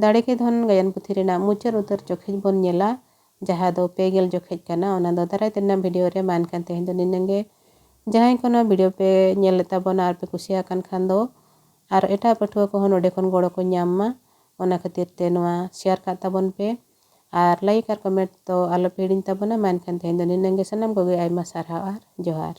ᱫᱟᱲᱮ ᱠᱮ ᱫᱷᱚᱱ ᱜᱟᱭᱟᱱ ᱯᱩᱛᱷᱤ ᱨᱮᱱᱟᱜ ᱢᱩᱪᱟᱹᱫ ᱩᱛᱟᱹᱨ ᱡᱚᱠᱷᱮᱡ ᱵᱚᱱ ᱧᱮᱞᱟ, ᱡᱟᱦᱟᱸ ᱫᱚ 50 ᱡᱚᱠᱷᱮᱡ ᱠᱟᱱᱟ᱾ ᱚᱱᱟ ᱫᱚ ᱫᱟᱨᱟᱭ ᱛᱮᱱᱟᱜ ᱵᱷᱤᱰᱤᱭᱳ ᱨᱮ᱾ ᱢᱟ ᱮᱱᱠᱷᱟᱱ ᱛᱮᱦᱮᱧ ᱫᱚ ᱱᱤᱱᱟᱹᱜ ᱜᱮ᱾ ᱡᱟᱦᱟᱸᱭ ᱠᱚ ᱱᱚᱣᱟ ᱵᱷᱤᱰᱤᱭᱳ ᱯᱮ ᱧᱮᱞᱮᱫ ᱛᱟᱵᱚᱱᱟ ᱟᱨ ᱯᱮ ᱠᱩᱥᱤᱭᱟᱠᱟᱱ ᱠᱷᱟᱱ ᱫᱚ, ᱟᱨ ᱮᱴᱟᱜ ᱯᱟᱹᱴᱷᱩᱣᱟᱹ ᱠᱚᱦᱚᱸ ᱱᱚᱰᱮ ᱠᱷᱚᱱ ᱜᱚᱲᱚ ᱠᱚ ᱧᱟᱢ ᱢᱟ, ᱚᱱᱟ ᱠᱷᱟᱹᱛᱤᱨ ᱛᱮ ᱱᱚᱣᱟ ᱥᱮᱭᱟᱨ ᱠᱟᱜ ᱛᱟᱵᱚᱱ ᱯᱮ ᱟᱨ ᱞᱟᱭᱤᱠ ᱟᱨ ᱠᱚᱢᱮᱱᱴ ᱫᱚ ᱟᱞᱚᱯᱮ ᱦᱤᱲᱤᱧ ᱛᱟᱵᱚᱱᱟ᱾ ᱢᱟ ᱮᱱᱠᱷᱟᱱ ᱛᱮᱦᱮᱧ ᱫᱚ ᱱᱤᱱᱟᱹᱜ ᱜᱮ᱾ ᱥᱟᱱᱟᱢ ᱠᱚᱜᱮ ᱟᱭᱢᱟ ᱥᱟᱨᱦᱟᱣ ᱟᱨ ᱡᱚᱦᱟᱨ᱾